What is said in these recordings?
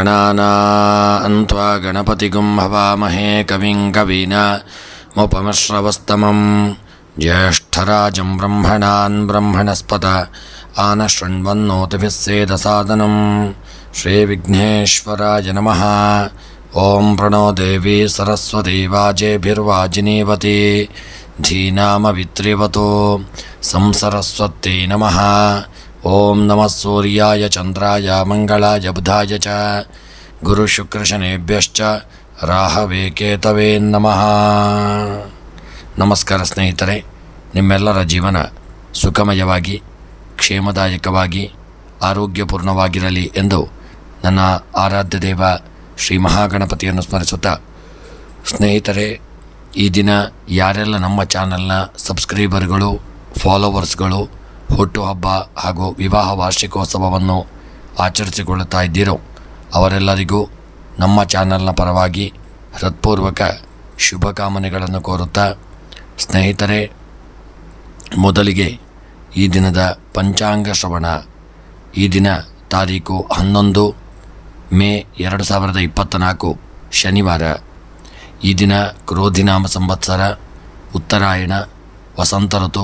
ಗಣಾನಾನ್ತ್ವಾ ಗಣಪತಿಗುಂ ಹವಾಮಹೇ ಕವಿಂ ಕವೀನಾಮುಪಮಶ್ರವಸ್ತಮಂ ಜ್ಯೇಷ್ಠರಾಜಂ ಬ್ರಹ್ಮಣಾನ್ ಬ್ರಹ್ಮಣಸ್ಪತ ಆನಶೃಣ್ವನ್ನೋತಿಭಿಃ ಸೇದಸಾದನಂ ಶ್ರೀವಿಘ್ನೇಶ್ವರಾಯ ನಮಃ. ಓಂ ಪ್ರಣೋ ದೇವಿ ಸರಸ್ವತಿ ವಾಜೇಭಿರ್ವಾಜಿನೀವತಿ ಧೀನಾಮವಿತ್ರಿವತೋ ಸಂಸರಸ್ವತ್ಯೈ ನಮಃ. ಓಂ ನಮಃ ಸೂರ್ಯಾಯ ಚಂದ್ರಾಯ ಮಂಗಳಾಯ ಬುಧಾಯ ಚ ಗುರುಶುಕ್ರಶನೇಭ್ಯಶ್ಚ ರಾಹವೇ ಕೇತವೇ ನಮಃ. ನಮಸ್ಕಾರ ಸ್ನೇಹಿತರೆ, ನಿಮ್ಮೆಲ್ಲರ ಜೀವನ ಸುಖಮಯವಾಗಿ ಕ್ಷೇಮದಾಯಕವಾಗಿ ಆರೋಗ್ಯಪೂರ್ಣವಾಗಿರಲಿ ಎಂದು ನನ್ನ ಆರಾಧ್ಯ ದೇವ ಶ್ರೀ ಮಹಾಗಣಪತಿಯನ್ನು ಸ್ಮರಿಸುತ್ತಾ, ಸ್ನೇಹಿತರೆ, ಈ ದಿನ ಯಾರೆಲ್ಲ ನಮ್ಮ ಚಾನಲ್ನ ಸಬ್ಸ್ಕ್ರೈಬರ್ಗಳು, ಫಾಲೋವರ್ಸ್ಗಳು ಹುಟ್ಟುಹಬ್ಬ ಹಾಗೂ ವಿವಾಹ ವಾರ್ಷಿಕೋತ್ಸವವನ್ನು ಆಚರಿಸಿಕೊಳ್ಳುತ್ತಾ ಇದ್ದೀರೋ ಅವರೆಲ್ಲರಿಗೂ ನಮ್ಮ ಚಾನಲ್ನ ಪರವಾಗಿ ಹೃತ್ಪೂರ್ವಕ ಶುಭಕಾಮನೆಗಳನ್ನು ಕೋರುತ್ತಾ, ಸ್ನೇಹಿತರೆ, ಮೊದಲಿಗೆ ಈ ದಿನದ ಪಂಚಾಂಗ ಶ್ರವಣ. ಈ ದಿನ ತಾರೀಕು 11 ಮೇ 2024 ಶನಿವಾರ. ಈ ದಿನ ಕ್ರೋಧಿನಾಮ ಸಂವತ್ಸರ, ಉತ್ತರಾಯಣ, ವಸಂತ ಋತು,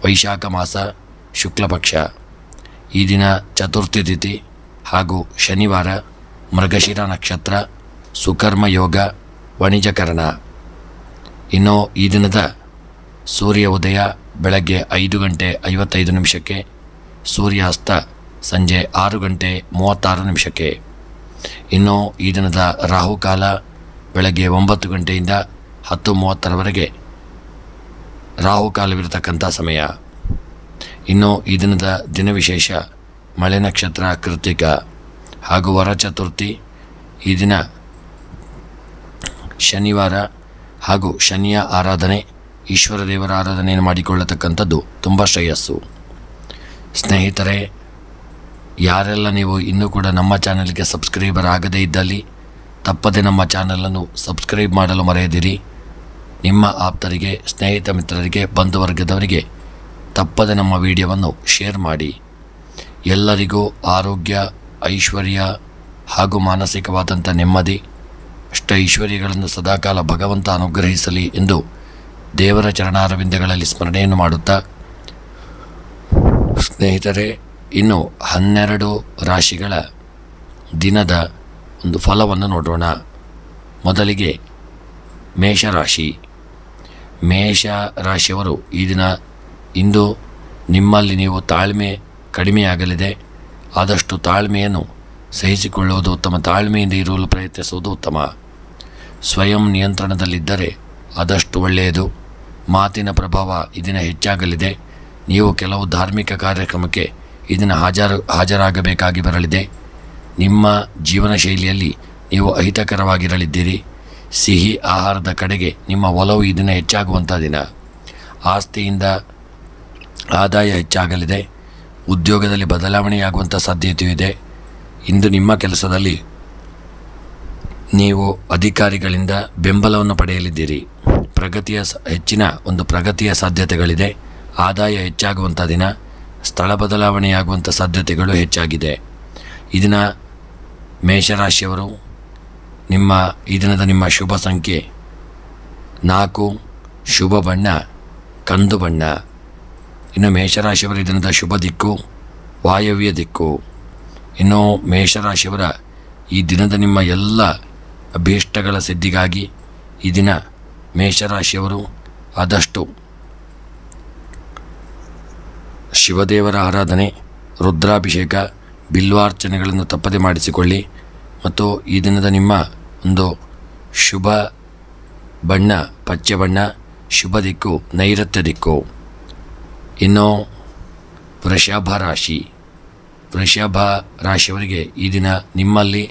ವೈಶಾಖ ಮಾಸ, ಶುಕ್ಲಪಕ್ಷ. ಈ ದಿನ ಚತುರ್ಥಿ ತಿಥಿ ಹಾಗೂ ಶನಿವಾರ, ಮೃಗಶಿರ ನಕ್ಷತ್ರ, ಸುಕರ್ಮ ಯೋಗ, ವಣಿಜಕರಣ. ಇನ್ನು ಈ ದಿನದ ಸೂರ್ಯ ಉದಯ ಬೆಳಗ್ಗೆ 5 ಗಂಟೆ 55 ನಿಮಿಷಕ್ಕೆ, ಸೂರ್ಯಾಸ್ತ ಸಂಜೆ 6 ಗಂಟೆ 36 ನಿಮಿಷಕ್ಕೆ. ಇನ್ನು ಈ ದಿನದ ರಾಹುಕಾಲ ಬೆಳಗ್ಗೆ 9 ಗಂಟೆಯಿಂದ 10:30ರವರೆಗೆ ರಾಹುಕಾಲವಿರತಕ್ಕಂಥ ಸಮಯ. ಇನ್ನು ಈ ದಿನದ ದಿನವಿಶೇಷ ಮಳೆ ನಕ್ಷತ್ರ ಕೃತಿಕ ಹಾಗೂ ವರ ಚತುರ್ಥಿ. ಈ ದಿನ ಶನಿವಾರ ಹಾಗೂ ಶನಿಯ ಆರಾಧನೆ, ಈಶ್ವರ ದೇವರ ಆರಾಧನೆಯನ್ನು ಮಾಡಿಕೊಳ್ಳತಕ್ಕಂಥದ್ದು ತುಂಬ ಶ್ರೇಯಸ್ಸು. ಸ್ನೇಹಿತರೆ, ಯಾರೆಲ್ಲ ನೀವು ಇನ್ನೂ ಕೂಡ ನಮ್ಮ ಚಾನಲ್ಗೆ ಸಬ್ಸ್ಕ್ರೈಬರ್ ಆಗದೇ ಇದ್ದಲ್ಲಿ ತಪ್ಪದೆ ನಮ್ಮ ಚಾನಲನ್ನು ಸಬ್ಸ್ಕ್ರೈಬ್ ಮಾಡಲು ಮರೆಯದಿರಿ. ನಿಮ್ಮ ಆಪ್ತರಿಗೆ, ಸ್ನೇಹಿತ ಮಿತ್ರರಿಗೆ, ಬಂಧುವರ್ಗದವರಿಗೆ ತಪ್ಪದೆ ನಮ್ಮ ವಿಡಿಯೋವನ್ನು ಶೇರ್ ಮಾಡಿ. ಎಲ್ಲರಿಗೂ ಆರೋಗ್ಯ, ಐಶ್ವರ್ಯ ಹಾಗೂ ಮಾನಸಿಕವಾದಂಥ ನೆಮ್ಮದಿ, ಅಷ್ಟ ಐಶ್ವರ್ಯಗಳನ್ನು ಸದಾಕಾಲ ಭಗವಂತ ಅನುಗ್ರಹಿಸಲಿ ಎಂದು ದೇವರ ಚರಣಾರವಿಂದಗಳಲ್ಲಿ ಸ್ಮರಣೆಯನ್ನು ಮಾಡುತ್ತಾ, ಸ್ನೇಹಿತರೆ, ಇನ್ನು 12 ರಾಶಿಗಳ ದಿನದ ಒಂದು ಫಲವನ್ನು ನೋಡೋಣ. ಮೊದಲಿಗೆ ಮೇಷರಾಶಿ. ಮೇಷರಾಶಿಯವರು ಈ ದಿನ ಇಂದು ನಿಮ್ಮಲ್ಲಿ ನೀವು ತಾಳ್ಮೆ ಕಡಿಮೆಯಾಗಲಿದೆ. ಆದಷ್ಟು ತಾಳ್ಮೆಯನ್ನು ಸಹಿಸಿಕೊಳ್ಳುವುದು ಉತ್ತಮ. ತಾಳ್ಮೆಯಿಂದ ಇರಲು ಪ್ರಯತ್ನಿಸುವುದು ಉತ್ತಮ. ಸ್ವಯಂ ನಿಯಂತ್ರಣದಲ್ಲಿದ್ದರೆ ಆದಷ್ಟು ಒಳ್ಳೆಯದು. ಮಾತಿನ ಪ್ರಭಾವ ಈ ದಿನ ಹೆಚ್ಚಾಗಲಿದೆ. ನೀವು ಕೆಲವು ಧಾರ್ಮಿಕ ಕಾರ್ಯಕ್ರಮಕ್ಕೆ ಈ ದಿನ ಹಾಜರಾಗಬೇಕಾಗಿ ಬರಲಿದೆ. ನಿಮ್ಮ ಜೀವನ ಶೈಲಿಯಲ್ಲಿ ನೀವು ಅಹಿತಕರವಾಗಿರಲಿದ್ದೀರಿ. ಸಿಹಿ ಆಹಾರದ ಕಡೆಗೆ ನಿಮ್ಮ ಒಲವು ಈ ದಿನ ಹೆಚ್ಚಾಗುವಂಥ ದಿನ. ಆಸ್ತಿಯಿಂದ ಆದಾಯ ಹೆಚ್ಚಾಗಲಿದೆ. ಉದ್ಯೋಗದಲ್ಲಿ ಬದಲಾವಣೆಯಾಗುವಂಥ ಸಾಧ್ಯತೆಯೂ ಇದೆ. ಇಂದು ನಿಮ್ಮ ಕೆಲಸದಲ್ಲಿ ನೀವು ಅಧಿಕಾರಿಗಳಿಂದ ಬೆಂಬಲವನ್ನು ಪಡೆಯಲಿದ್ದೀರಿ. ಹೆಚ್ಚಿನ ಒಂದು ಪ್ರಗತಿಯ ಸಾಧ್ಯತೆಗಳಿದೆ. ಆದಾಯ ಹೆಚ್ಚಾಗುವಂಥ ದಿನ. ಸ್ಥಳ ಬದಲಾವಣೆಯಾಗುವಂಥ ಸಾಧ್ಯತೆಗಳು ಹೆಚ್ಚಾಗಿದೆ. ಈ ದಿನ ಮೇಷರಾಶಿಯವರು ಈ ದಿನದ ನಿಮ್ಮ ಶುಭ ಸಂಖ್ಯೆ 4, ಶುಭ ಬಣ್ಣ ಕಂದು ಬಣ್ಣ. ಇನ್ನು ಮೇಷರಾಶಿಯವರ ಈ ದಿನದ ಶುಭ ದಿಕ್ಕು ವಾಯವ್ಯ ದಿಕ್ಕು. ಇನ್ನು ಮೇಷರಾಶಿಯವರ ಈ ದಿನದ ನಿಮ್ಮ ಎಲ್ಲ ಅಭೀಷ್ಟಗಳ ಸಿದ್ಧಿಗಾಗಿ ಈ ದಿನ ಮೇಷರಾಶಿಯವರು ಆದಷ್ಟು ಶಿವದೇವರ ಆರಾಧನೆ, ರುದ್ರಾಭಿಷೇಕ, ಬಿಲ್ವಾರ್ಚನೆಗಳನ್ನು ತಪ್ಪದೆ ಮಾಡಿಸಿಕೊಳ್ಳಿ. ಮತ್ತು ಈ ದಿನದ ನಿಮ್ಮ ಒಂದು ಶುಭ ಬಣ್ಣ ಪಚ್ಚೆ ಬಣ್ಣ, ಶುಭ ದಿಕ್ಕು ನೈಋತ್ಯ ದಿಕ್ಕು. ಇನ್ನು ವೃಷಭ ರಾಶಿ. ವೃಷಭ ರಾಶಿಯವರಿಗೆ ಈ ದಿನ ನಿಮ್ಮಲ್ಲಿ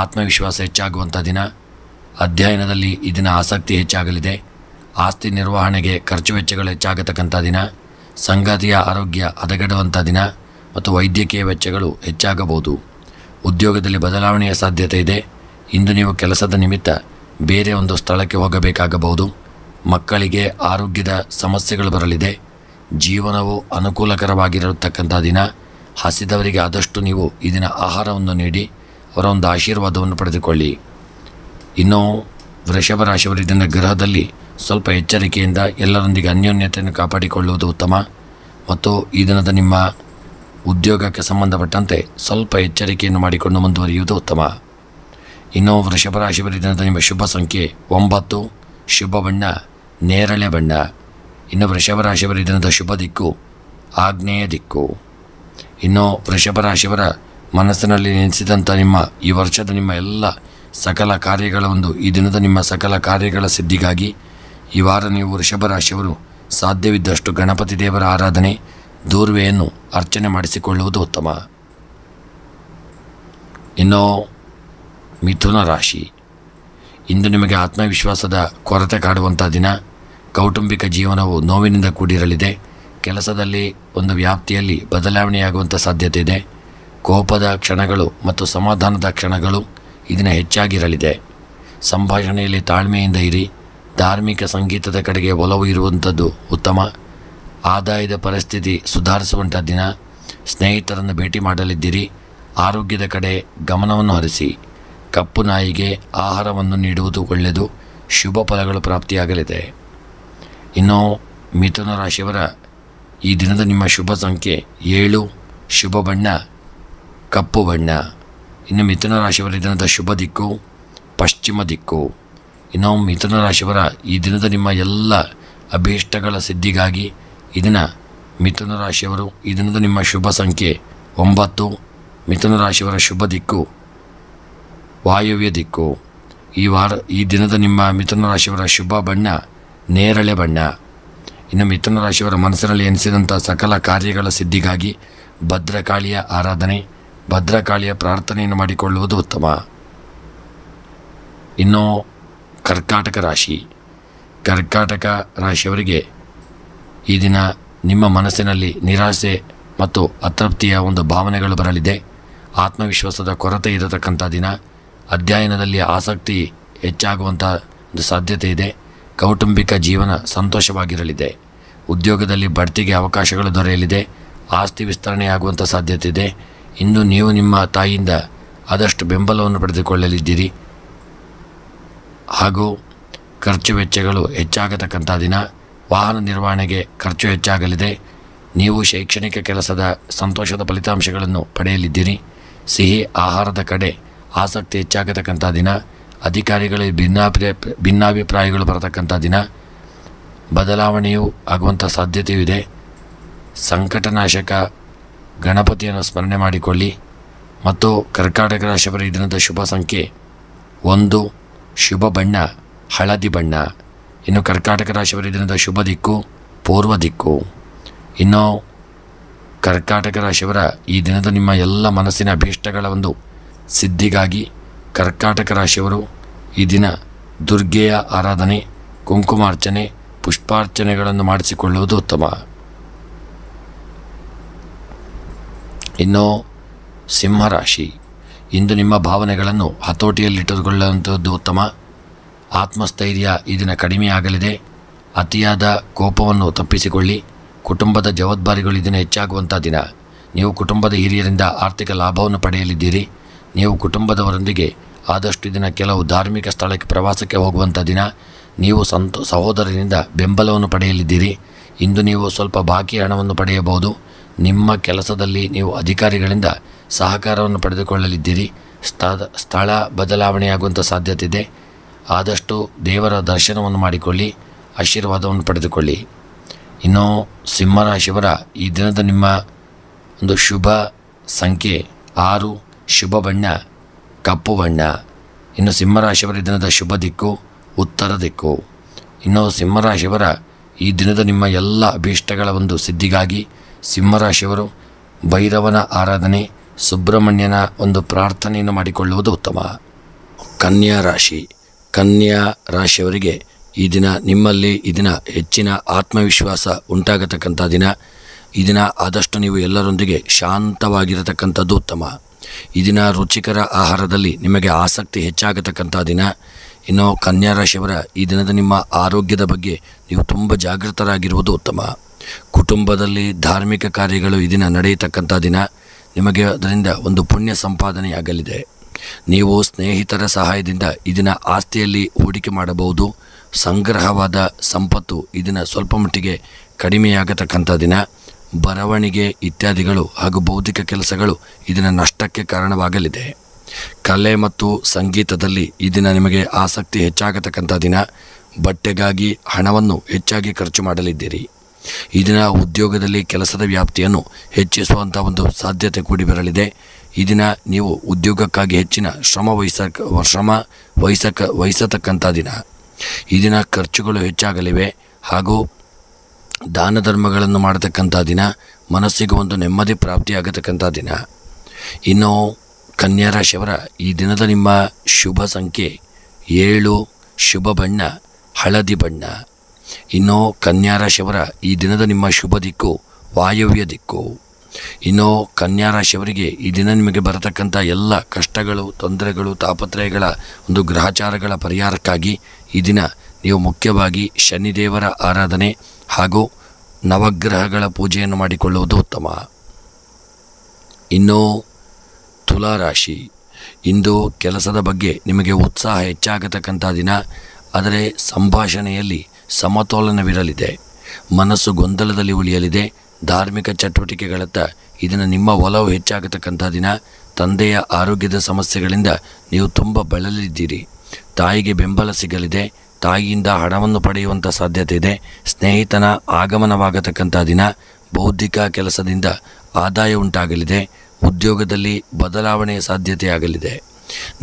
ಆತ್ಮವಿಶ್ವಾಸ ಹೆಚ್ಚಾಗುವಂಥ ದಿನ. ಅಧ್ಯಯನದಲ್ಲಿ ಈ ದಿನ ಆಸಕ್ತಿ ಹೆಚ್ಚಾಗಲಿದೆ. ಆಸ್ತಿ ನಿರ್ವಹಣೆಗೆ ಖರ್ಚು ವೆಚ್ಚಗಳು ಹೆಚ್ಚಾಗತಕ್ಕಂಥ ದಿನ. ಸಂಗಾತಿಯ ಆರೋಗ್ಯ ಹದಗೆಡುವಂಥ ದಿನ ಮತ್ತು ವೈದ್ಯಕೀಯ ವೆಚ್ಚಗಳು ಹೆಚ್ಚಾಗಬಹುದು. ಉದ್ಯೋಗದಲ್ಲಿ ಬದಲಾವಣೆಯ ಸಾಧ್ಯತೆ ಇದೆ. ಇಂದು ನೀವು ಕೆಲಸದ ನಿಮಿತ್ತ ಬೇರೆ ಒಂದು ಸ್ಥಳಕ್ಕೆ ಹೋಗಬೇಕಾಗಬಹುದು. ಮಕ್ಕಳಿಗೆ ಆರೋಗ್ಯದ ಸಮಸ್ಯೆಗಳು ಬರಲಿದೆ. ಜೀವನವು ಅನುಕೂಲಕರವಾಗಿರತಕ್ಕಂಥ ದಿನ. ಹಸಿದವರಿಗೆ ಆದಷ್ಟು ನೀವು ಈ ದಿನ ಆಹಾರವನ್ನು ನೀಡಿ ಅವರ ಒಂದು ಆಶೀರ್ವಾದವನ್ನು ಪಡೆದುಕೊಳ್ಳಿ. ಇನ್ನು ವೃಷಭ ರಾಶಿಯವರು ಇದನ್ನು ಗ್ರಹದಲ್ಲಿ ಸ್ವಲ್ಪ ಎಚ್ಚರಿಕೆಯಿಂದ ಎಲ್ಲರೊಂದಿಗೆ ಅನ್ಯೋನ್ಯತೆಯನ್ನು ಕಾಪಾಡಿಕೊಳ್ಳುವುದು ಉತ್ತಮ. ಮತ್ತು ಈ ದಿನದ ನಿಮ್ಮ ಉದ್ಯೋಗಕ್ಕೆ ಸಂಬಂಧಪಟ್ಟಂತೆ ಸ್ವಲ್ಪ ಎಚ್ಚರಿಕೆಯನ್ನು ಮಾಡಿಕೊಂಡು ಮುಂದುವರಿಯುವುದು ಉತ್ತಮ. ಇನ್ನು ವೃಷಭ ರಾಶಿಯವರ ದಿನದ ನಿಮ್ಮ ಶುಭ ಸಂಖ್ಯೆ 9, ಶುಭ ಬಣ್ಣ ನೇರಳೆ ಬಣ್ಣ. ಇನ್ನು ವೃಷಭ ರಾಶಿಯವರ ದಿನದ ಶುಭ ದಿಕ್ಕು ಆಗ್ನೇಯ ದಿಕ್ಕು. ಇನ್ನು ವೃಷಭ ರಾಶಿಯವರ ಮನಸ್ಸಿನಲ್ಲಿ ನೆನೆಸಿದಂಥ ನಿಮ್ಮ ಈ ವರ್ಷದ ನಿಮ್ಮ ಎಲ್ಲ ಸಕಲ ಕಾರ್ಯಗಳ ಈ ದಿನದ ನಿಮ್ಮ ಸಕಲ ಕಾರ್ಯಗಳ ಸಿದ್ಧಿಗಾಗಿ ಈ ವಾರ ನೀವು ವೃಷಭ ರಾಶಿಯವರು ಸಾಧ್ಯವಿದ್ದಷ್ಟು ಗಣಪತಿ ದೇವರ ಆರಾಧನೆ, ದೂರ್ವೆಯನ್ನು ಅರ್ಚನೆ ಮಾಡಿಸಿಕೊಳ್ಳುವುದು ಉತ್ತಮ. ಇನ್ನು ಮಿಥುನ ರಾಶಿ, ಇಂದು ನಿಮಗೆ ಆತ್ಮವಿಶ್ವಾಸದ ಕೊರತೆ ಕಾಡುವಂಥ ದಿನ. ಕೌಟುಂಬಿಕ ಜೀವನವು ನೋವಿನಿಂದ ಕೂಡಿರಲಿದೆ. ಕೆಲಸದಲ್ಲಿ ಒಂದು ವ್ಯಾಪ್ತಿಯಲ್ಲಿ ಬದಲಾವಣೆಯಾಗುವಂಥ ಸಾಧ್ಯತೆ ಇದೆ. ಕೋಪದ ಕ್ಷಣಗಳು ಮತ್ತು ಸಮಾಧಾನದ ಕ್ಷಣಗಳು ಇದನ್ನು ಹೆಚ್ಚಾಗಿರಲಿದೆ. ಸಂಭಾಷಣೆಯಲ್ಲಿ ತಾಳ್ಮೆಯಿಂದ ಇರಿ. ಧಾರ್ಮಿಕ ಸಂಗೀತದ ಕಡೆಗೆ ಒಲವು ಇರುವಂಥದ್ದು ಉತ್ತಮ. ಆದಾಯದ ಪರಿಸ್ಥಿತಿ ಸುಧಾರಿಸುವಂಥ ದಿನ. ಸ್ನೇಹಿತರನ್ನು ಭೇಟಿ ಮಾಡಲಿದ್ದೀರಿ. ಆರೋಗ್ಯದ ಕಡೆ ಗಮನವನ್ನು ಹರಿಸಿ. ಕಪ್ಪು ನಾಯಿಗೆ ಆಹಾರವನ್ನು ನೀಡುವುದು ಒಳ್ಳೆಯದು. ಶುಭ ಫಲಗಳು ಪ್ರಾಪ್ತಿಯಾಗಲಿದೆ. ಇನ್ನು ಮಿಥುನ ರಾಶಿಯವರ ಈ ದಿನದ ನಿಮ್ಮ ಶುಭ ಸಂಖ್ಯೆ 7, ಶುಭ ಬಣ್ಣ ಕಪ್ಪು ಬಣ್ಣ. ಇನ್ನು ಮಿಥುನ ರಾಶಿಯವರ ದಿನದ ಶುಭ ದಿಕ್ಕು ಪಶ್ಚಿಮ ದಿಕ್ಕು. ಇನ್ನು ಮಿಥುನ ರಾಶಿಯವರ ಈ ದಿನದ ನಿಮ್ಮ ಎಲ್ಲ ಅಭೀಷ್ಟಗಳ ಸಿದ್ಧಿಗಾಗಿ ಮಿಥುನ ರಾಶಿಯವರು ಈ ದಿನದ ನಿಮ್ಮ ಶುಭ ಸಂಖ್ಯೆ 9, ಮಿಥುನ ರಾಶಿಯವರ ಶುಭ ದಿಕ್ಕು ವಾಯವ್ಯ ದಿಕ್ಕು. ಈ ದಿನದ ನಿಮ್ಮ ಮಿಥುನ ರಾಶಿಯವರ ಶುಭ ಬಣ್ಣ ನೇರಳೆ ಬಣ್ಣ. ಇನ್ನು ಮಿಥುನ ರಾಶಿಯವರ ಮನಸ್ಸಿನಲ್ಲಿ ಎನಿಸಿದಂಥ ಸಕಲ ಕಾರ್ಯಗಳ ಸಿದ್ಧಿಗಾಗಿ ಭದ್ರಕಾಳಿಯ ಆರಾಧನೆ, ಭದ್ರಕಾಳಿಯ ಪ್ರಾರ್ಥನೆಯನ್ನು ಮಾಡಿಕೊಳ್ಳುವುದು ಉತ್ತಮ. ಇನ್ನು ಕರ್ಕಾಟಕ ರಾಶಿ, ಕರ್ಕಾಟಕ ರಾಶಿಯವರಿಗೆ ಈ ದಿನ ನಿಮ್ಮ ಮನಸ್ಸಿನಲ್ಲಿ ನಿರಾಸೆ ಮತ್ತು ಅತೃಪ್ತಿಯ ಒಂದು ಭಾವನೆಗಳು ಬರಲಿದೆ. ಆತ್ಮವಿಶ್ವಾಸದ ಕೊರತೆ ಇರತಕ್ಕಂಥ ದಿನ. ಅಧ್ಯಯನದಲ್ಲಿ ಆಸಕ್ತಿ ಹೆಚ್ಚಾಗುವಂಥ ಒಂದು ಸಾಧ್ಯತೆ ಇದೆ. ಕೌಟುಂಬಿಕ ಜೀವನ ಸಂತೋಷವಾಗಿರಲಿದೆ. ಉದ್ಯೋಗದಲ್ಲಿ ಬಡ್ತಿಗೆ ಅವಕಾಶಗಳು ದೊರೆಯಲಿದೆ. ಆಸ್ತಿ ವಿಸ್ತರಣೆಯಾಗುವಂಥ ಸಾಧ್ಯತೆ ಇದೆ. ಇಂದು ನೀವು ನಿಮ್ಮ ತಾಯಿಯಿಂದ ಆದಷ್ಟು ಬೆಂಬಲವನ್ನು ಪಡೆದುಕೊಳ್ಳಲಿದ್ದೀರಿ. ಹಾಗೂ ಖರ್ಚು ವೆಚ್ಚಗಳು ಹೆಚ್ಚಾಗತಕ್ಕಂಥ ದಿನ. ವಾಹನ ನಿರ್ವಹಣೆಗೆ ಖರ್ಚು ಹೆಚ್ಚಾಗಲಿದೆ. ನೀವು ಶೈಕ್ಷಣಿಕ ಕೆಲಸದ ಸಂತೋಷದ ಫಲಿತಾಂಶಗಳನ್ನು ಪಡೆಯಲಿದ್ದೀರಿ. ಸಿಹಿ ಆಹಾರದ ಕಡೆ ಆಸಕ್ತಿ ಹೆಚ್ಚಾಗತಕ್ಕಂಥ ದಿನ. ಅಧಿಕಾರಿಗಳಿಗೆ ಭಿನ್ನಾಭಿಪ್ರಾಯಗಳು ಬರತಕ್ಕಂಥ ದಿನ. ಬದಲಾವಣೆಯೂ ಆಗುವಂಥ ಸಾಧ್ಯತೆಯೂ ಇದೆ. ಸಂಕಟನಾಶಕ ಗಣಪತಿಯನ್ನು ಸ್ಮರಣೆ ಮಾಡಿಕೊಳ್ಳಿ. ಮತ್ತು ಕರ್ಕಾಟಕ ರಾಶಿಯವರ ಈ ದಿನದ ಶುಭ ಸಂಖ್ಯೆ 1, ಶುಭ ಬಣ್ಣ ಹಳದಿ ಬಣ್ಣ. ಇನ್ನು ಕರ್ಕಾಟಕ ರಾಶಿಯವರ ಈ ದಿನದ ಶುಭ ದಿಕ್ಕು ಪೂರ್ವ ದಿಕ್ಕು. ಇನ್ನು ಕರ್ಕಾಟಕ ರಾಶಿಯವರ ಈ ದಿನದ ನಿಮ್ಮ ಎಲ್ಲ ಮನಸ್ಸಿನ ಅಭೀಷ್ಟಗಳ ಒಂದು ಸಿದ್ಧಿಗಾಗಿ ಕರ್ಕಾಟಕ ರಾಶಿಯವರು ಈ ದಿನ ದುರ್ಗೆಯ ಆರಾಧನೆ, ಕುಂಕುಮಾರ್ಚನೆ, ಪುಷ್ಪಾರ್ಚನೆಗಳನ್ನು ಮಾಡಿಸಿಕೊಳ್ಳುವುದು ಉತ್ತಮ. ಇನ್ನು ಸಿಂಹರಾಶಿ, ಇಂದು ನಿಮ್ಮ ಭಾವನೆಗಳನ್ನು ಹತೋಟಿಯಲ್ಲಿಟ್ಟುಕೊಳ್ಳುವಂಥದ್ದು ಉತ್ತಮ. ಆತ್ಮಸ್ಥೈರ್ಯ ಈ ದಿನ ಕಡಿಮೆಯಾಗಲಿದೆ. ಅತಿಯಾದ ಕೋಪವನ್ನು ತಪ್ಪಿಸಿಕೊಳ್ಳಿ. ಕುಟುಂಬದ ಜವಾಬ್ದಾರಿಗಳು ಈ ದಿನ ಹೆಚ್ಚಾಗುವಂಥ ದಿನ. ನೀವು ಕುಟುಂಬದ ಹಿರಿಯರಿಂದ ಆರ್ಥಿಕ ಲಾಭವನ್ನು ಪಡೆಯಲಿದ್ದೀರಿ. ನೀವು ಕುಟುಂಬದವರೊಂದಿಗೆ ಆದಷ್ಟು ದಿನ ಕೆಲವು ಧಾರ್ಮಿಕ ಸ್ಥಳಕ್ಕೆ ಪ್ರವಾಸಕ್ಕೆ ಹೋಗುವಂಥ ದಿನ. ನೀವು ಸಹೋದರರಿಂದ ಬೆಂಬಲವನ್ನು ಪಡೆಯಲಿದ್ದೀರಿ. ಇಂದು ನೀವು ಸ್ವಲ್ಪ ಬಾಕಿ ಹಣವನ್ನು ಪಡೆಯಬಹುದು. ನಿಮ್ಮ ಕೆಲಸದಲ್ಲಿ ನೀವು ಅಧಿಕಾರಿಗಳಿಂದ ಸಹಕಾರವನ್ನು ಪಡೆದುಕೊಳ್ಳಲಿದ್ದೀರಿ. ಸ್ಥಳ ಬದಲಾವಣೆಯಾಗುವಂಥ ಸಾಧ್ಯತೆ ಇದೆ. ಆದಷ್ಟು ದೇವರ ದರ್ಶನವನ್ನು ಮಾಡಿಕೊಳ್ಳಿ, ಆಶೀರ್ವಾದವನ್ನು ಪಡೆದುಕೊಳ್ಳಿ. ಇನ್ನು ಸಿಂಹರಾಶಿಯವರ ಈ ದಿನದ ನಿಮ್ಮ ಒಂದು ಶುಭ ಸಂಖ್ಯೆ 6, ಶುಭ ಬಣ್ಣ ಕಪ್ಪು ಬಣ್ಣ. ಇನ್ನು ಸಿಂಹರಾಶಿಯವರ ದಿನದ ಶುಭ ದಿಕ್ಕು ಉತ್ತರ ದಿಕ್ಕು. ಇನ್ನು ಸಿಂಹರಾಶಿಯವರ ಈ ದಿನದ ನಿಮ್ಮ ಎಲ್ಲ ಅಭೀಷ್ಟಗಳ ಒಂದು ಸಿದ್ಧಿಗಾಗಿ ಸಿಂಹರಾಶಿಯವರು ಭೈರವನ ಆರಾಧನೆ, ಸುಬ್ರಹ್ಮಣ್ಯನ ಒಂದು ಪ್ರಾರ್ಥನೆಯನ್ನು ಮಾಡಿಕೊಳ್ಳುವುದು ಉತ್ತಮ. ಕನ್ಯಾ ರಾಶಿ, ಕನ್ಯಾ ರಾಶಿಯವರಿಗೆ ಈ ದಿನ ನಿಮ್ಮಲ್ಲಿ ಈ ದಿನ ಹೆಚ್ಚಿನ ಆತ್ಮವಿಶ್ವಾಸ ಉಂಟಾಗತಕ್ಕಂಥ ದಿನ. ಈ ದಿನ ಆದಷ್ಟು ನೀವು ಎಲ್ಲರೊಂದಿಗೆ ಶಾಂತವಾಗಿರತಕ್ಕಂಥದ್ದು ಉತ್ತಮ. ಈ ದಿನ ರುಚಿಕರ ಆಹಾರದಲ್ಲಿ ನಿಮಗೆ ಆಸಕ್ತಿ ಹೆಚ್ಚಾಗತಕ್ಕಂಥ ದಿನ. ಇನ್ನು ಕನ್ಯಾ ರಾಶಿಯವರ ಈ ದಿನದ ನಿಮ್ಮ ಆರೋಗ್ಯದ ಬಗ್ಗೆ ನೀವು ತುಂಬ ಜಾಗೃತರಾಗಿರುವುದು ಉತ್ತಮ. ಕುಟುಂಬದಲ್ಲಿ ಧಾರ್ಮಿಕ ಕಾರ್ಯಗಳು ಈ ದಿನ ನಡೆಯತಕ್ಕಂಥ ದಿನ. ನಿಮಗೆ ಅದರಿಂದ ಒಂದು ಪುಣ್ಯ ಸಂಪಾದನೆಯಾಗಲಿದೆ. ನೀವು ಸ್ನೇಹಿತರ ಸಹಾಯದಿಂದ ಇದನ್ನು ಆಸ್ತಿಯಲ್ಲಿ ಹೂಡಿಕೆ ಮಾಡಬಹುದು. ಸಂಗ್ರಹವಾದ ಸಂಪತ್ತು ಇದನ್ನು ಸ್ವಲ್ಪ ಮಟ್ಟಿಗೆ ಕಡಿಮೆಯಾಗತಕ್ಕಂಥ ದಿನ. ಬರವಣಿಗೆ ಇತ್ಯಾದಿಗಳು ಹಾಗೂ ಬೌದ್ಧಿಕ ಕೆಲಸಗಳು ಇದನ್ನು ನಷ್ಟಕ್ಕೆ ಕಾರಣವಾಗಲಿದೆ. ಕಲೆ ಮತ್ತು ಸಂಗೀತದಲ್ಲಿ ಈ ದಿನ ನಿಮಗೆ ಆಸಕ್ತಿ ಹೆಚ್ಚಾಗತಕ್ಕಂಥ ದಿನ. ಬಟ್ಟೆಗಾಗಿ ಹಣವನ್ನು ಹೆಚ್ಚಾಗಿ ಖರ್ಚು ಮಾಡಲಿದ್ದೀರಿ. ಈ ದಿನ ಉದ್ಯೋಗದಲ್ಲಿ ಕೆಲಸದ ವ್ಯಾಪ್ತಿಯನ್ನು ಹೆಚ್ಚಿಸುವಂಥ ಒಂದು ಸಾಧ್ಯತೆ ಕೂಡಿ ಬರಲಿದೆ. ಈ ದಿನ ನೀವು ಉದ್ಯೋಗಕ್ಕಾಗಿ ಹೆಚ್ಚಿನ ಶ್ರಮ ವಹಿಸತಕ್ಕಂಥ ದಿನ. ಈ ದಿನ ಖರ್ಚುಗಳು ಹೆಚ್ಚಾಗಲಿವೆ ಹಾಗೂ ದಾನ ಧರ್ಮಗಳನ್ನು ಮಾಡತಕ್ಕಂಥ ದಿನ. ಮನಸ್ಸಿಗೆ ಒಂದು ನೆಮ್ಮದಿ ಪ್ರಾಪ್ತಿಯಾಗತಕ್ಕಂಥ ದಿನ. ಇನ್ನು ಕನ್ಯಾ ರಾಶಿಯವರ ಈ ದಿನದ ನಿಮ್ಮ ಶುಭ ಸಂಖ್ಯೆ 7, ಶುಭ ಬಣ್ಣ ಹಳದಿ ಬಣ್ಣ. ಇನ್ನು ಕನ್ಯಾ ರಾಶಿಯವರ ಈ ದಿನದ ನಿಮ್ಮ ಶುಭ ದಿಕ್ಕು ವಾಯವ್ಯ ದಿಕ್ಕು. ಇನ್ನು ಕನ್ಯಾ ರಾಶಿಯವರಿಗೆ ಈ ದಿನ ನಿಮಗೆ ಬರತಕ್ಕಂಥ ಎಲ್ಲ ಕಷ್ಟಗಳು, ತೊಂದರೆಗಳು, ತಾಪತ್ರಯಗಳ ಒಂದು ಗ್ರಹಚಾರಗಳ ಪರಿಹಾರಕ್ಕಾಗಿ ಈ ದಿನ ನೀವು ಮುಖ್ಯವಾಗಿ ಶನಿದೇವರ ಆರಾಧನೆ ಹಾಗೂ ನವಗ್ರಹಗಳ ಪೂಜೆಯನ್ನು ಮಾಡಿಕೊಳ್ಳುವುದು ಉತ್ತಮ. ಇನ್ನು ತುಲಾ ರಾಶಿ, ಇಂದು ಕೆಲಸದ ಬಗ್ಗೆ ನಿಮಗೆ ಉತ್ಸಾಹ ಹೆಚ್ಚಾಗತಕ್ಕಂಥ ದಿನ. ಆದರೆ ಸಂಭಾಷಣೆಯಲ್ಲಿ ಸಮತೋಲನವಿರಲಿದೆ. ಮನಸ್ಸು ಗೊಂದಲದಲ್ಲಿ ಉಳಿಯಲಿದೆ. ಧಾರ್ಮಿಕ ಚಟುವಟಿಕೆಗಳತ್ತ ಇದನ್ನು ನಿಮ್ಮ ಒಲವು ಹೆಚ್ಚಾಗತಕ್ಕಂಥ ದಿನ. ತಂದೆಯ ಆರೋಗ್ಯದ ಸಮಸ್ಯೆಗಳಿಂದ ನೀವು ತುಂಬ ಬಳಲಿದ್ದೀರಿ. ತಾಯಿಗೆ ಬೆಂಬಲ ಸಿಗಲಿದೆ. ತಾಯಿಯಿಂದ ಹಣವನ್ನು ಪಡೆಯುವಂಥ ಸಾಧ್ಯತೆ ಇದೆ. ಸ್ನೇಹಿತನ ಆಗಮನವಾಗತಕ್ಕಂಥ ದಿನ. ಬೌದ್ಧಿಕ ಕೆಲಸದಿಂದ ಆದಾಯ ಉಂಟಾಗಲಿದೆ. ಉದ್ಯೋಗದಲ್ಲಿ ಬದಲಾವಣೆಯ ಸಾಧ್ಯತೆಯಾಗಲಿದೆ.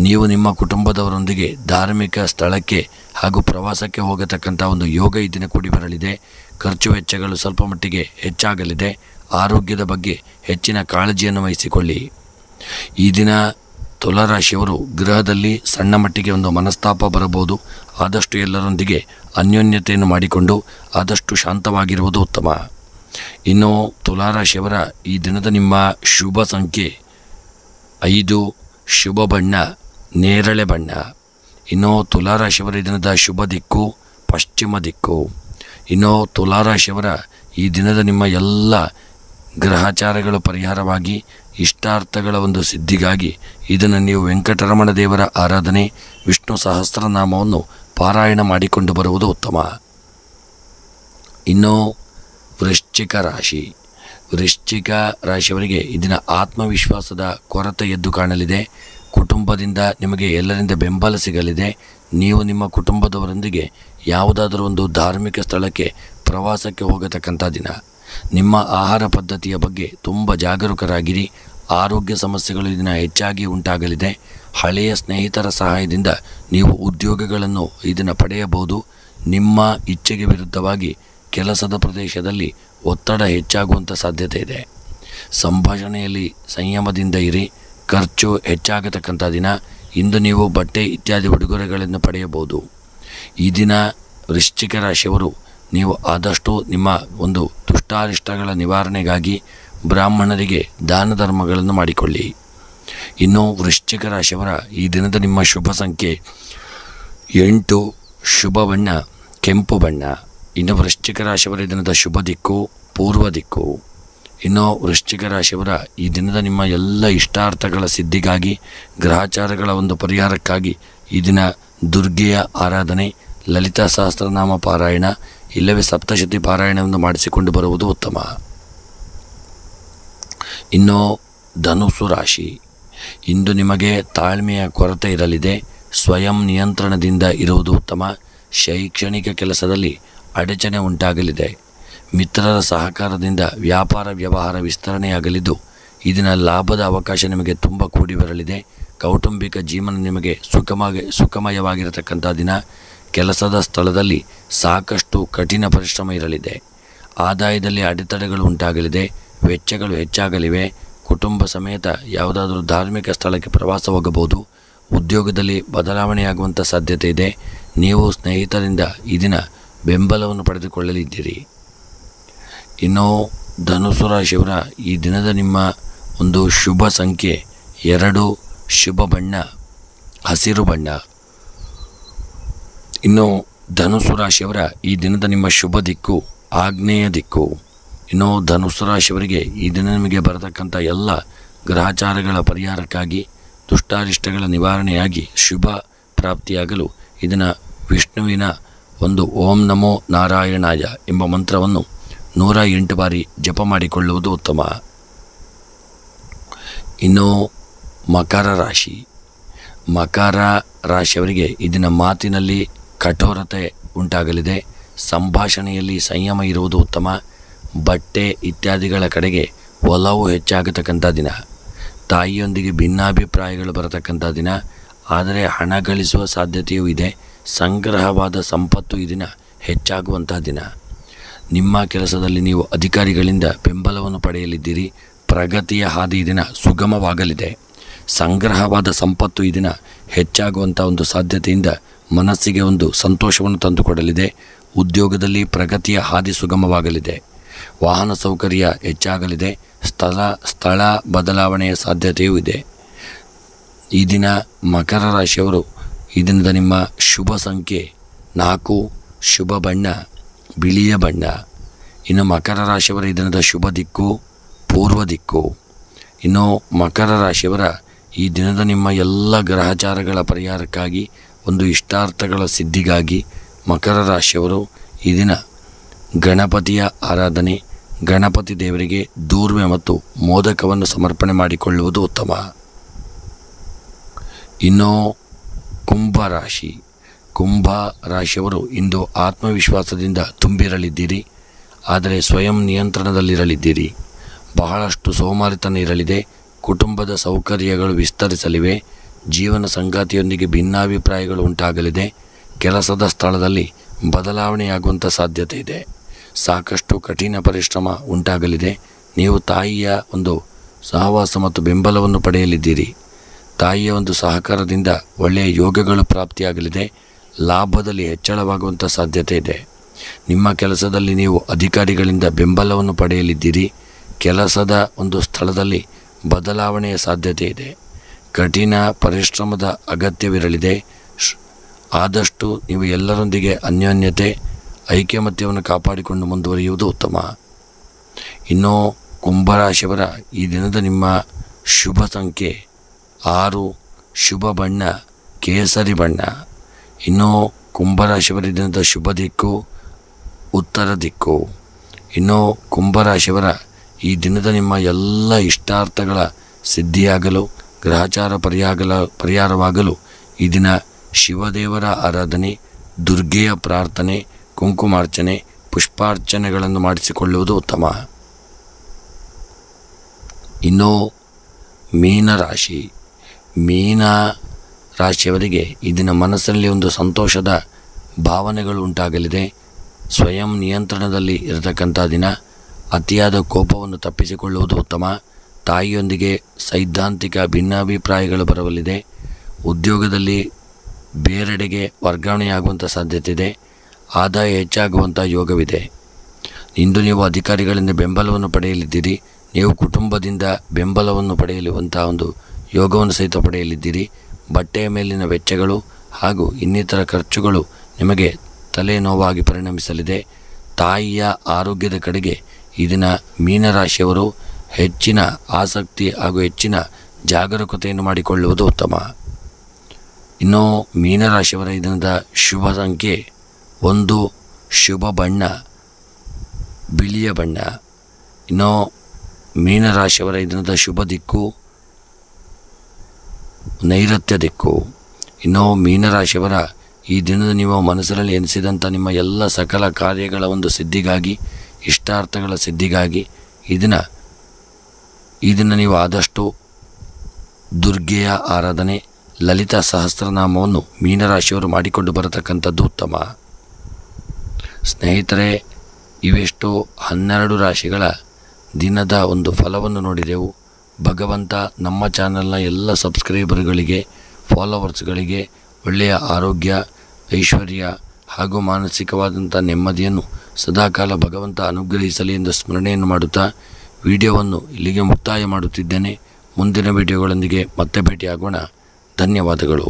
ನೀವು ನಿಮ್ಮ ಕುಟುಂಬದವರೊಂದಿಗೆ ಧಾರ್ಮಿಕ ಸ್ಥಳಕ್ಕೆ ಹಾಗೂ ಪ್ರವಾಸಕ್ಕೆ ಹೋಗತಕ್ಕಂಥ ಒಂದು ಯೋಗ ಈ ದಿನ ಕೂಡಿ ಬರಲಿದೆ. ಖರ್ಚು ವೆಚ್ಚಗಳು ಸ್ವಲ್ಪ ಮಟ್ಟಿಗೆ ಹೆಚ್ಚಾಗಲಿದೆ. ಆರೋಗ್ಯದ ಬಗ್ಗೆ ಹೆಚ್ಚಿನ ಕಾಳಜಿಯನ್ನು ವಹಿಸಿಕೊಳ್ಳಿ. ಈ ದಿನ ತುಲಾರಾಶಿಯವರು ಗೃಹದಲ್ಲಿ ಸಣ್ಣ ಮಟ್ಟಿಗೆ ಒಂದು ಮನಸ್ತಾಪ ಬರಬಹುದು. ಆದಷ್ಟು ಎಲ್ಲರೊಂದಿಗೆ ಅನ್ಯೋನ್ಯತೆಯನ್ನು ಮಾಡಿಕೊಂಡು ಆದಷ್ಟು ಶಾಂತವಾಗಿರುವುದು ಉತ್ತಮ. ಇನ್ನು ತುಲಾರಾಶಿಯವರ ಈ ದಿನದ ನಿಮ್ಮ ಶುಭ ಸಂಖ್ಯೆ 5, ಶುಭ ಬಣ್ಣ ನೇರಳೆ ಬಣ್ಣ. ಇನ್ನು ತುಲಾರಾಶಿಯವರ ಈ ದಿನದ ಶುಭ ದಿಕ್ಕು ಪಶ್ಚಿಮ ದಿಕ್ಕು. ಇನ್ನು ತುಲಾರಾಶಿಯವರ ಈ ದಿನದ ನಿಮ್ಮ ಎಲ್ಲ ಗ್ರಹಚಾರಗಳು ಪರಿಹಾರವಾಗಿ ಇಷ್ಟಾರ್ಥಗಳ ಒಂದು ಸಿದ್ಧಿಗಾಗಿ ಇದನ್ನು ನೀವು ವೆಂಕಟರಮಣ ದೇವರ ಆರಾಧನೆ, ವಿಷ್ಣು ಸಹಸ್ರನಾಮವನ್ನು ಪಾರಾಯಣ ಮಾಡಿಕೊಂಡು ಬರುವುದು ಉತ್ತಮ. ಇನ್ನು ವೃಶ್ಚಿಕ ರಾಶಿ, ವೃಶ್ಚಿಕ ರಾಶಿಯವರಿಗೆ ಇದನ್ನ ಆತ್ಮವಿಶ್ವಾಸದ ಕೊರತೆ ಎದ್ದು ಕಾಣಲಿದೆ. ಕುಟುಂಬದಿಂದ ನಿಮಗೆ ಎಲ್ಲರಿಂದ ಬೆಂಬಲ ಸಿಗಲಿದೆ. ನೀವು ನಿಮ್ಮ ಕುಟುಂಬದವರೊಂದಿಗೆ ಯಾವುದಾದರೂ ಒಂದು ಧಾರ್ಮಿಕ ಸ್ಥಳಕ್ಕೆ ಪ್ರವಾಸಕ್ಕೆ ಹೋಗತಕ್ಕಂಥ ದಿನ. ನಿಮ್ಮ ಆಹಾರ ಪದ್ಧತಿಯ ಬಗ್ಗೆ ತುಂಬ ಜಾಗರೂಕರಾಗಿರಿ. ಆರೋಗ್ಯ ಸಮಸ್ಯೆಗಳು ಇದನ್ನು ಹೆಚ್ಚಾಗಿ ಉಂಟಾಗಲಿದೆ. ಹಳೆಯ ಸ್ನೇಹಿತರ ಸಹಾಯದಿಂದ ನೀವು ಉದ್ಯೋಗಗಳನ್ನು ಇದನ್ನು ಪಡೆಯಬಹುದು. ನಿಮ್ಮ ಇಚ್ಛೆಗೆ ವಿರುದ್ಧವಾಗಿ ಕೆಲಸದ ಪ್ರದೇಶದಲ್ಲಿ ಒತ್ತಡ ಹೆಚ್ಚಾಗುವಂಥ ಸಾಧ್ಯತೆ ಇದೆ. ಸಂಭಾಷಣೆಯಲ್ಲಿ ಸಂಯಮದಿಂದ ಇರಿ. ಖರ್ಚು ಹೆಚ್ಚಾಗತಕ್ಕಂಥ ದಿನ. ಇಂದು ನೀವು ಬಟ್ಟೆ ಇತ್ಯಾದಿ ಉಡುಗೊರೆಗಳನ್ನು ಪಡೆಯಬಹುದು. ಈ ದಿನ ವೃಶ್ಚಿಕ ರಾಶಿಯವರು ನೀವು ಆದಷ್ಟು ನಿಮ್ಮ ಒಂದು ದುಷ್ಟಾರಿಷ್ಟಗಳ ನಿವಾರಣೆಗಾಗಿ ಬ್ರಾಹ್ಮಣರಿಗೆ ದಾನ ಧರ್ಮಗಳನ್ನು ಮಾಡಿಕೊಳ್ಳಿ. ಇನ್ನು ವೃಶ್ಚಿಕ ರಾಶಿಯವರ ಈ ದಿನದ ನಿಮ್ಮ ಶುಭ ಸಂಖ್ಯೆ 8, ಶುಭ ಬಣ್ಣ ಕೆಂಪು ಬಣ್ಣ. ಇನ್ನು ವೃಶ್ಚಿಕ ರಾಶಿಯವರ ದಿನದ ಶುಭ ದಿಕ್ಕು ಪೂರ್ವ ದಿಕ್ಕು. ಇನ್ನು ವೃಶ್ಚಿಕ ರಾಶಿಯವರ ಈ ದಿನದ ನಿಮ್ಮ ಎಲ್ಲ ಇಷ್ಟಾರ್ಥಗಳ ಸಿದ್ಧಿಗಾಗಿ ಗ್ರಹಚಾರಗಳ ಒಂದು ಪರಿಹಾರಕ್ಕಾಗಿ ಈ ದಿನ ದುರ್ಗೆಯ ಆರಾಧನೆ, ಲಲಿತಾ ಸಹಸ್ರನಾಮ ಪಾರಾಯಣ ಇಲ್ಲವೇ ಸಪ್ತಶತಿ ಪಾರಾಯಣವನ್ನು ಮಾಡಿಸಿಕೊಂಡು ಬರುವುದು ಉತ್ತಮ. ಇನ್ನು ಧನುಸ್ಸು ರಾಶಿ, ಇಂದು ನಿಮಗೆ ತಾಳ್ಮೆಯ ಕೊರತೆ ಇರಲಿದೆ. ಸ್ವಯಂ ನಿಯಂತ್ರಣದಿಂದ ಇರುವುದು ಉತ್ತಮ. ಶೈಕ್ಷಣಿಕ ಕೆಲಸದಲ್ಲಿ ಅಡಚಣೆ ಉಂಟಾಗಲಿದೆ. ಮಿತ್ರರ ಸಹಕಾರದಿಂದ ವ್ಯಾಪಾರ ವ್ಯವಹಾರ ವಿಸ್ತರಣೆಯಾಗಲಿದ್ದು ಇದನ್ನ ಲಾಭದ ಅವಕಾಶ ನಿಮಗೆ ತುಂಬ ಕೂಡಿ ಬರಲಿದೆ. ಕೌಟುಂಬಿಕ ಜೀವನ ನಿಮಗೆ ಸುಖಮಯವಾಗಿರತಕ್ಕಂಥ ದಿನ. ಕೆಲಸದ ಸ್ಥಳದಲ್ಲಿ ಸಾಕಷ್ಟು ಕಠಿಣ ಪರಿಶ್ರಮ ಇರಲಿದೆ. ಆದಾಯದಲ್ಲಿ ಅಡೆತಡೆಗಳು ಉಂಟಾಗಲಿದೆ. ವೆಚ್ಚಗಳು ಹೆಚ್ಚಾಗಲಿವೆ. ಕುಟುಂಬ ಸಮೇತ ಯಾವುದಾದರೂ ಧಾರ್ಮಿಕ ಸ್ಥಳಕ್ಕೆ ಪ್ರವಾಸ ಹೋಗಬಹುದು. ಉದ್ಯೋಗದಲ್ಲಿ ಬದಲಾವಣೆಯಾಗುವಂಥ ಸಾಧ್ಯತೆ ಇದೆ. ನೀವು ಸ್ನೇಹಿತರಿಂದ ಈ ದಿನ ಬೆಂಬಲವನ್ನು ಪಡೆದುಕೊಳ್ಳಲಿದ್ದೀರಿ. ಇನ್ನು ಧನುಸ್ಸು ರಾಶಿಯವರ ಈ ದಿನದ ನಿಮ್ಮ ಒಂದು ಶುಭ ಸಂಖ್ಯೆ 2, ಶುಭ ಬಣ್ಣ ಹಸಿರು ಬಣ್ಣ. ಇನ್ನು ಧನುಸ್ಸು ರಾಶಿಯವರ ಈ ದಿನದ ನಿಮ್ಮ ಶುಭ ದಿಕ್ಕು ಆಗ್ನೇಯ ದಿಕ್ಕು. ಇನ್ನು ಧನುಸ್ಸು ರಾಶಿಯವರಿಗೆ ಈ ದಿನ ನಿಮಗೆ ಬರತಕ್ಕಂಥ ಎಲ್ಲ ಗ್ರಹಚಾರಗಳ ಪರಿಹಾರಕ್ಕಾಗಿ ದುಷ್ಟಾರಿಷ್ಟಗಳ ನಿವಾರಣೆಯಾಗಿ ಶುಭ ಪ್ರಾಪ್ತಿಯಾಗಲು ಇದನ್ನು ವಿಷ್ಣುವಿನ ಒಂದು ಓಂ ನಮೋ ನಾರಾಯಣಾಯ ಎಂಬ ಮಂತ್ರವನ್ನು 108 ಬಾರಿ ಜಪ ಮಾಡಿಕೊಳ್ಳುವುದು ಉತ್ತಮ. ಇನ್ನು ಮಕರ ರಾಶಿ. ಮಕರ ರಾಶಿಯವರಿಗೆ ಇದನ್ನ ಮಾತಿನಲ್ಲಿ ಕಠೋರತೆ ಉಂಟಾಗಲಿದೆ. ಸಂಭಾಷಣೆಯಲ್ಲಿ ಸಂಯಮ ಇರುವುದು ಉತ್ತಮ. ಬಟ್ಟೆ ಇತ್ಯಾದಿಗಳ ಕಡೆಗೆ ಒಲವು ಹೆಚ್ಚಾಗತಕ್ಕಂಥ ದಿನ. ತಾಯಿಯೊಂದಿಗೆ ಭಿನ್ನಾಭಿಪ್ರಾಯಗಳು ಬರತಕ್ಕಂಥ ದಿನ. ಆದರೆ ಹಣ ಗಳಿಸುವ ಸಾಧ್ಯತೆಯೂ ಇದೆ. ಸಂಗ್ರಹವಾದ ಸಂಪತ್ತು ಈ ದಿನ ಹೆಚ್ಚಾಗುವಂಥ ದಿನ. ನಿಮ್ಮ ಕೆಲಸದಲ್ಲಿ ನೀವು ಅಧಿಕಾರಿಗಳಿಂದ ಬೆಂಬಲವನ್ನು ಪಡೆಯಲಿದ್ದೀರಿ. ಪ್ರಗತಿಯ ಹಾದಿ ಈ ದಿನ ಸುಗಮವಾಗಲಿದೆ. ಸಂಗ್ರಹವಾದ ಸಂಪತ್ತು ಈ ದಿನ ಹೆಚ್ಚಾಗುವಂಥ ಒಂದು ಸಾಧ್ಯತೆಯಿಂದ ಮನಸ್ಸಿಗೆ ಒಂದು ಸಂತೋಷವನ್ನು ತಂದುಕೊಡಲಿದೆ. ಉದ್ಯೋಗದಲ್ಲಿ ಪ್ರಗತಿಯ ಹಾದಿ ಸುಗಮವಾಗಲಿದೆ. ವಾಹನ ಸೌಕರ್ಯ ಹೆಚ್ಚಾಗಲಿದೆ. ಸ್ಥಳ ಬದಲಾವಣೆಯ ಸಾಧ್ಯತೆಯೂ ಇದೆ. ಈ ದಿನ ಮಕರ ರಾಶಿಯವರು ಈ ದಿನದ ನಿಮ್ಮ ಶುಭ ಸಂಖ್ಯೆ 4, ಶುಭ ಬಣ್ಣ ಬಿಳಿಯ ಬಣ್ಣ. ಇನ್ನು ಮಕರ ರಾಶಿಯವರ ಈ ದಿನದ ಶುಭ ದಿಕ್ಕು ಪೂರ್ವ ದಿಕ್ಕು. ಇನ್ನು ಮಕರ ರಾಶಿಯವರ ಈ ದಿನದ ನಿಮ್ಮ ಎಲ್ಲ ಗ್ರಹಚಾರಗಳ ಪರಿಹಾರಕ್ಕಾಗಿ ಒಂದು ಇಷ್ಟಾರ್ಥಗಳ ಸಿದ್ಧಿಗಾಗಿ ಮಕರ ರಾಶಿಯವರು ಈ ದಿನ ಗಣಪತಿಯ ಆರಾಧನೆ, ಗಣಪತಿ ದೇವರಿಗೆ ದೂರ್ವೆ ಮತ್ತು ಮೋದಕವನ್ನು ಸಮರ್ಪಣೆ ಮಾಡಿಕೊಳ್ಳುವುದು ಉತ್ತಮ. ಇನ್ನು ಕುಂಭ ರಾಶಿ. ಕುಂಭ ರಾಶಿಯವರು ಇಂದು ಆತ್ಮವಿಶ್ವಾಸದಿಂದ ತುಂಬಿರಲಿದ್ದೀರಿ. ಆದರೆ ಸ್ವಯಂ ನಿಯಂತ್ರಣದಲ್ಲಿರಲಿದ್ದೀರಿ. ಬಹಳಷ್ಟು ಸೋಮಾರಿತನ ಇರಲಿದೆ. ಕುಟುಂಬದ ಸೌಕರ್ಯಗಳು ವಿಸ್ತರಿಸಲಿವೆ. ಜೀವನ ಸಂಗಾತಿಯೊಂದಿಗೆ ಭಿನ್ನಾಭಿಪ್ರಾಯಗಳು ಉಂಟಾಗಲಿದೆ. ಕೆಲಸದ ಸ್ಥಳದಲ್ಲಿ ಬದಲಾವಣೆಯಾಗುವಂಥ ಸಾಧ್ಯತೆ ಇದೆ. ಸಾಕಷ್ಟು ಕಠಿಣ ಪರಿಶ್ರಮ ಉಂಟಾಗಲಿದೆ. ನೀವು ತಾಯಿಯ ಒಂದು ಸಹವಾಸ ಮತ್ತು ಬೆಂಬಲವನ್ನು ಪಡೆಯಲಿದ್ದೀರಿ. ತಾಯಿಯ ಒಂದು ಸಹಕಾರದಿಂದ ಒಳ್ಳೆಯ ಯೋಗಗಳು ಪ್ರಾಪ್ತಿಯಾಗಲಿದೆ. ಲಾಭದಲ್ಲಿ ಹೆಚ್ಚಳವಾಗುವಂಥ ಸಾಧ್ಯತೆ ಇದೆ. ನಿಮ್ಮ ಕೆಲಸದಲ್ಲಿ ನೀವು ಅಧಿಕಾರಿಗಳಿಂದ ಬೆಂಬಲವನ್ನು ಪಡೆಯಲಿದ್ದೀರಿ. ಕೆಲಸದ ಒಂದು ಸ್ಥಳದಲ್ಲಿ ಬದಲಾವಣೆಯ ಸಾಧ್ಯತೆ ಇದೆ. ಕಠಿಣ ಪರಿಶ್ರಮದ ಅಗತ್ಯವಿರಲಿದೆ. ಆದಷ್ಟು ನೀವು ಎಲ್ಲರೊಂದಿಗೆ ಅನ್ಯೋನ್ಯತೆ ಐಕ್ಯಮತ್ಯವನ್ನು ಕಾಪಾಡಿಕೊಂಡು ಮುಂದುವರಿಯುವುದು ಉತ್ತಮ. ಇನ್ನು ಕುಂಭರಾಶಿಯವರ ಈ ದಿನದ ನಿಮ್ಮ ಶುಭ ಸಂಖ್ಯೆ 6, ಶುಭ ಬಣ್ಣ ಕೇಸರಿ ಬಣ್ಣ. ಇನ್ನು ಕುಂಭರಾಶಿಯವರ ಈ ದಿನದ ಶುಭ ದಿಕ್ಕು ಉತ್ತರ ದಿಕ್ಕು. ಇನ್ನು ಕುಂಭರಾಶಿಯವರ ಈ ದಿನದ ನಿಮ್ಮ ಎಲ್ಲ ಇಷ್ಟಾರ್ಥಗಳ ಸಿದ್ಧಿಯಾಗಲು, ಗ್ರಹಚಾರ ಪರಿಹಾರವಾಗಲು ಈ ದಿನ ಶಿವದೇವರ ಆರಾಧನೆ, ದುರ್ಗೆಯ ಪ್ರಾರ್ಥನೆ, ಕುಂಕುಮಾರ್ಚನೆ, ಪುಷ್ಪಾರ್ಚನೆಗಳನ್ನು ಮಾಡಿಸಿಕೊಳ್ಳುವುದು ಉತ್ತಮ. ಇನ್ನು ಮೀನರಾಶಿ. ಮೀನ ರಾಶಿಯವರಿಗೆ ಈ ದಿನ ಮನಸ್ಸಲ್ಲಿ ಒಂದು ಸಂತೋಷದ ಭಾವನೆಗಳು ಉಂಟಾಗಲಿದೆ. ಸ್ವಯಂ ನಿಯಂತ್ರಣದಲ್ಲಿ ಇರತಕ್ಕಂಥ ದಿನ. ಅತಿಯಾದ ಕೋಪವನ್ನು ತಪ್ಪಿಸಿಕೊಳ್ಳುವುದು ಉತ್ತಮ. ತಾಯಿಯೊಂದಿಗೆ ಸೈದ್ಧಾಂತಿಕ ಭಿನ್ನಾಭಿಪ್ರಾಯಗಳು ಬರಲಿದೆ. ಉದ್ಯೋಗದಲ್ಲಿ ಬೇರೆಡೆಗೆ ವರ್ಗಾವಣೆಯಾಗುವಂಥ ಸಾಧ್ಯತೆ ಇದೆ. ಆದಾಯ ಹೆಚ್ಚಾಗುವಂಥ ಯೋಗವಿದೆ. ಇಂದು ನೀವು ಅಧಿಕಾರಿಗಳಿಂದ ಬೆಂಬಲವನ್ನು ಪಡೆಯಲಿದ್ದೀರಿ. ನೀವು ಕುಟುಂಬದಿಂದ ಬೆಂಬಲವನ್ನು ಪಡೆಯಲುವಂಥ ಒಂದು ಯೋಗವನ್ನು ಸಹಿತ ಪಡೆಯಲಿದ್ದೀರಿ. ಬಟ್ಟೆಯ ಮೇಲಿನ ವೆಚ್ಚಗಳು ಹಾಗೂ ಇನ್ನಿತರ ಖರ್ಚುಗಳು ನಿಮಗೆ ತಲೆನೋವಾಗಿ ಪರಿಣಮಿಸಲಿದೆ. ತಾಯಿಯ ಆರೋಗ್ಯದ ಕಡೆಗೆ ಈ ದಿನ ಮೀನರಾಶಿಯವರು ಹೆಚ್ಚಿನ ಆಸಕ್ತಿ ಹಾಗೂ ಹೆಚ್ಚಿನ ಜಾಗರೂಕತೆಯನ್ನು ಮಾಡಿಕೊಳ್ಳುವುದು ಉತ್ತಮ. ಇನ್ನು ಮೀನರಾಶಿಯವರ ಈ ದಿನದ ಶುಭ ಸಂಖ್ಯೆ 1, ಶುಭ ಬಣ್ಣ ಬಿಳಿಯ ಬಣ್ಣ. ಇನ್ನು ಮೀನರಾಶಿಯವರ ಈ ದಿನದ ಶುಭ ದಿಕ್ಕು ನೈಋತ್ಯ ದಿಕ್ಕು. ಇನ್ನು ಮೀನರಾಶಿಯವರ ಈ ದಿನದ ನೀವು ಮನಸ್ಸಿನಲ್ಲಿ ಎನಿಸಿದಂಥ ನಿಮ್ಮ ಎಲ್ಲ ಸಕಲ ಕಾರ್ಯಗಳ ಒಂದು ಸಿದ್ಧಿಗಾಗಿ, ಇಷ್ಟಾರ್ಥಗಳ ಸಿದ್ಧಿಗಾಗಿ ಈ ದಿನ ನೀವು ಆದಷ್ಟು ದುರ್ಗೆಯ ಆರಾಧನೆ, ಲಲಿತಾ ಸಹಸ್ರನಾಮವನ್ನು ಮೀನರಾಶಿಯವರು ಮಾಡಿಕೊಂಡು ಬರತಕ್ಕಂಥದ್ದು ಉತ್ತಮ. ಸ್ನೇಹಿತರೆ, ಇವೆಷ್ಟು 12 ರಾಶಿಗಳ ದಿನದ ಒಂದು ಫಲವನ್ನು ನೋಡಿದೆವು. ಭಗವಂತ ನಮ್ಮ ಚಾನಲ್ನ ಎಲ್ಲ ಸಬ್ಸ್ಕ್ರೈಬರ್ಗಳಿಗೆ, ಫಾಲೋವರ್ಸ್ಗಳಿಗೆ ಒಳ್ಳೆಯ ಆರೋಗ್ಯ, ಐಶ್ವರ್ಯ ಹಾಗೂ ಮಾನಸಿಕವಾದಂಥ ನೆಮ್ಮದಿಯನ್ನು ಸದಾಕಾಲ ಭಗವಂತ ಅನುಗ್ರಹಿಸಲಿ ಎಂದು ಸ್ಮರಣೆಯನ್ನು ಮಾಡುತ್ತಾ ವಿಡಿಯೋವನ್ನು ಇಲ್ಲಿಗೆ ಮುಕ್ತಾಯ ಮಾಡುತ್ತಿದ್ದೇನೆ. ಮುಂದಿನ ವಿಡಿಯೋಗಳೊಂದಿಗೆ ಮತ್ತೆ ಭೇಟಿಯಾಗೋಣ. ಧನ್ಯವಾದಗಳು.